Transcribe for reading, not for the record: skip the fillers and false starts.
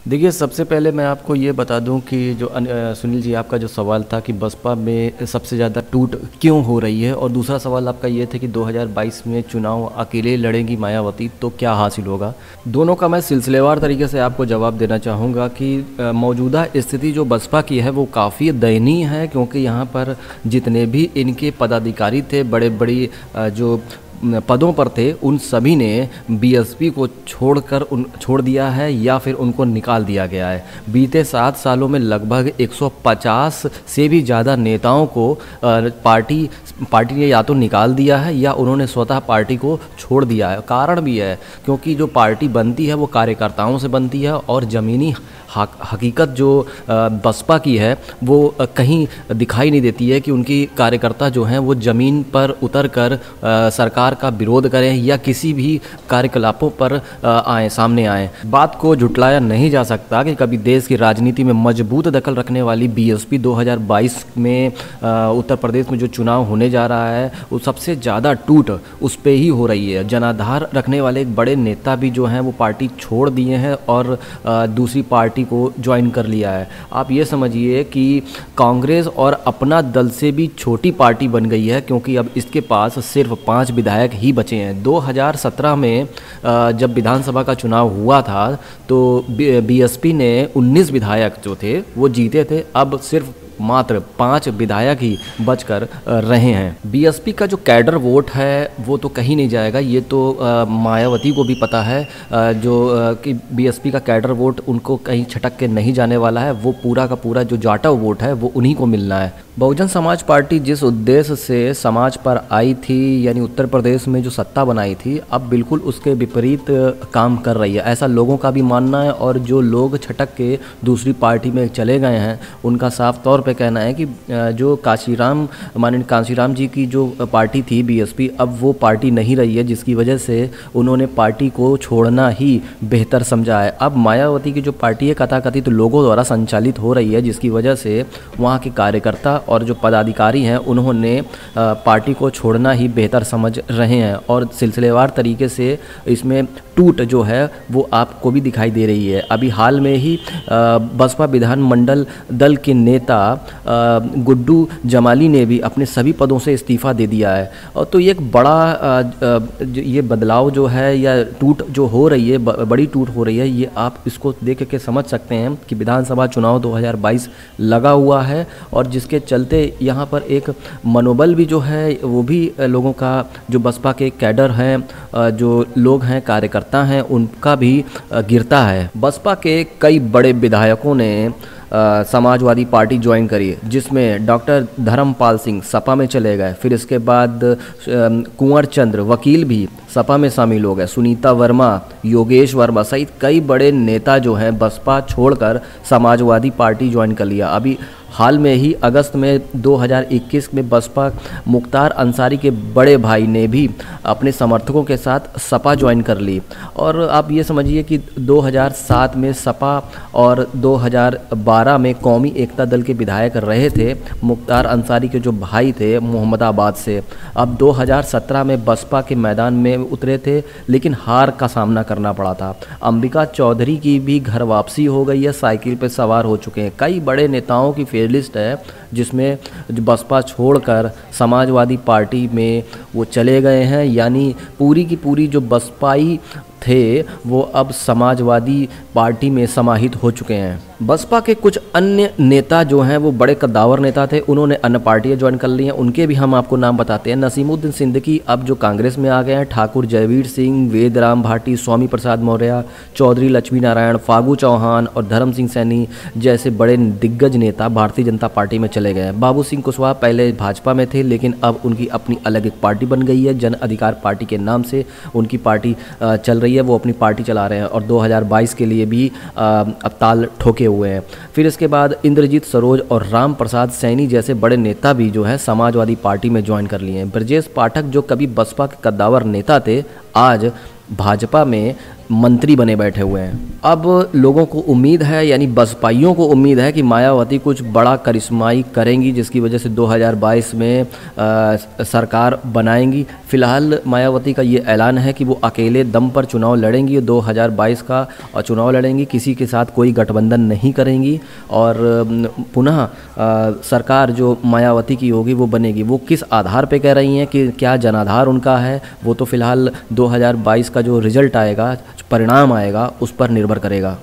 देखिए, सबसे पहले मैं आपको ये बता दूं कि जो सुनील जी, आपका जो सवाल था कि बसपा में सबसे ज़्यादा टूट क्यों हो रही है, और दूसरा सवाल आपका ये था कि 2022 में चुनाव अकेले लड़ेंगी मायावती तो क्या हासिल होगा। दोनों का मैं सिलसिलेवार तरीके से आपको जवाब देना चाहूँगा कि मौजूदा स्थिति जो बसपा की है वो काफ़ी दयनीय है, क्योंकि यहाँ पर जितने भी इनके पदाधिकारी थे, बड़े बड़ी जो पदों पर थे, उन सभी ने बीएसपी को छोड़ दिया है या फिर उनको निकाल दिया गया है। बीते 7 सालों में लगभग 150 से भी ज़्यादा नेताओं को पार्टी ने या तो निकाल दिया है या उन्होंने स्वतः पार्टी को छोड़ दिया है। कारण भी है क्योंकि जो पार्टी बनती है वो कार्यकर्ताओं से बनती है, और ज़मीनी हकीकत जो बसपा की है वो कहीं दिखाई नहीं देती है कि उनकी कार्यकर्ता जो हैं वो ज़मीन पर उतर कर सरकार का विरोध करें या किसी भी कार्यकलापों पर सामने आएँ। बात को झुटलाया नहीं जा सकता कि कभी देश की राजनीति में मजबूत दखल रखने वाली बीएसपी 2022 में उत्तर प्रदेश में जो चुनाव होने जा रहा है वो सबसे ज़्यादा टूट उस पर ही हो रही है। जनाधार रखने वाले एक बड़े नेता भी जो हैं वो पार्टी छोड़ दिए हैं और दूसरी पार्टी को ज्वाइन कर लिया है। आप ये समझिए कि कांग्रेस और अपना दल से भी छोटी पार्टी बन गई है, क्योंकि अब इसके पास सिर्फ 5 विधायक ही बचे हैं। 2017 में जब विधानसभा का चुनाव हुआ था तो बीएसपी ने 19 विधायक जो थे वो जीते थे, अब सिर्फ मात्र 5 विधायक ही बचकर रहे हैं। बीएसपी का जो कैडर वोट है वो तो कहीं नहीं जाएगा, ये तो मायावती को भी पता है कि बीएसपी का कैडर वोट उनको कहीं छटक के नहीं जाने वाला है। वो पूरा का पूरा जो जाटा वोट है वो उन्हीं को मिलना है। बहुजन समाज पार्टी जिस उद्देश्य से समाज पर आई थी, यानी उत्तर प्रदेश में जो सत्ता बनाई थी, अब बिल्कुल उसके विपरीत काम कर रही है, ऐसा लोगों का भी मानना है। और जो लोग छटक के दूसरी पार्टी में चले गए हैं उनका साफ तौर पे कहना है कि जो माननीय कांशीराम जी की जो पार्टी थी बीएसपी, अब वो पार्टी नहीं रही है, जिसकी वजह से उन्होंने पार्टी को छोड़ना ही बेहतर समझा है। अब मायावती की जो पार्टी है कथाकथित लोगों द्वारा संचालित हो रही है, जिसकी वजह से वहाँ के कार्यकर्ता और जो पदाधिकारी हैं उन्होंने पार्टी को छोड़ना ही बेहतर समझ रहे हैं, और सिलसिलेवार तरीके से इसमें टूट जो है वो आपको भी दिखाई दे रही है। अभी हाल में ही बसपा विधानमंडल दल के नेता गुड्डू जमाली ने भी अपने सभी पदों से इस्तीफ़ा दे दिया है। और तो ये एक बड़ा ये बदलाव जो है या टूट जो हो रही है, बड़ी टूट हो रही है, ये आप इसको देख के समझ सकते हैं कि विधानसभा चुनाव 2022 लगा हुआ है, और जिसके चलते यहाँ पर एक मनोबल भी जो है वो भी लोगों का, जो बसपा के कैडर हैं, जो लोग हैं, कार्यकर्ता हैं, उनका भी गिरता है। बसपा के कई बड़े विधायकों ने समाजवादी पार्टी ज्वाइन करी, जिसमें डॉक्टर धर्मपाल सिंह सपा में चले गए। फिर इसके बाद कुंवर चंद्र वकील भी सपा में शामिल हो गए। सुनीता वर्मा, योगेश वर्मा सहित कई बड़े नेता जो हैं बसपा छोड़कर समाजवादी पार्टी ज्वाइन कर लिया। अभी हाल में ही अगस्त में 2021 में बसपा मुख्तार अंसारी के बड़े भाई ने भी अपने समर्थकों के साथ सपा ज्वाइन कर ली। और आप ये समझिए कि 2007 में सपा और 2012 में कौमी एकता दल के विधायक रहे थे मुख्तार अंसारी के जो भाई थे मोहम्मदाबाद से। अब 2017 में बसपा के मैदान में उतरे थे, लेकिन हार का सामना करना पड़ा था। अंबिका चौधरी की भी घर वापसी हो गई है, साइकिल पर सवार हो चुके हैं। कई बड़े नेताओं की लिस्ट है जिसमें बसपा छोड़कर समाजवादी पार्टी में वो चले गए हैं, यानी पूरी की पूरी जो बसपाई थे वो अब समाजवादी पार्टी में समाहित हो चुके हैं। बसपा के कुछ अन्य नेता जो हैं वो बड़े कद्दावर नेता थे, उन्होंने अन्य पार्टियां ज्वाइन कर ली हैं। उनके भी हम आपको नाम बताते हैं। नसीमुद्दीन सिद्दीकी अब जो कांग्रेस में आ गए हैं, ठाकुर जयवीर सिंह, वेदराम भाटी, स्वामी प्रसाद मौर्य, चौधरी लक्ष्मी नारायण, फागू चौहान और धर्म सिंह सैनी जैसे बड़े दिग्गज नेता भारतीय जनता पार्टी में चले गए हैं। बाबू सिंह कुशवाहा पहले भाजपा में थे, लेकिन अब उनकी अपनी अलग एक पार्टी बन गई है। जन अधिकार पार्टी के नाम से उनकी पार्टी चल रही है, वो अपनी पार्टी चला रहे हैं और 2022 के लिए भी अब ताल ठोके हुए हैं। फिर इसके बाद इंद्रजीत सरोज और राम प्रसाद सैनी जैसे बड़े नेता भी जो है समाजवादी पार्टी में ज्वाइन कर लिए हैं। ब्रजेश पाठक जो कभी बसपा के कद्दावर नेता थे, आज भाजपा में मंत्री बने बैठे हुए हैं। अब लोगों को उम्मीद है, यानी बसपाइयों को उम्मीद है कि मायावती कुछ बड़ा करिश्माई करेंगी, जिसकी वजह से 2022 में सरकार बनाएंगी। फिलहाल मायावती का ये ऐलान है कि वो अकेले दम पर चुनाव लड़ेंगी, 2022 का चुनाव लड़ेंगी, किसी के साथ कोई गठबंधन नहीं करेंगी और पुनः सरकार जो मायावती की होगी वो बनेगी। वो किस आधार पे कह रही हैं, कि क्या जनाधार उनका है, वो तो फिलहाल 2022 का जो रिजल्ट आएगा, परिणाम आएगा, उस पर निर्भर करेगा।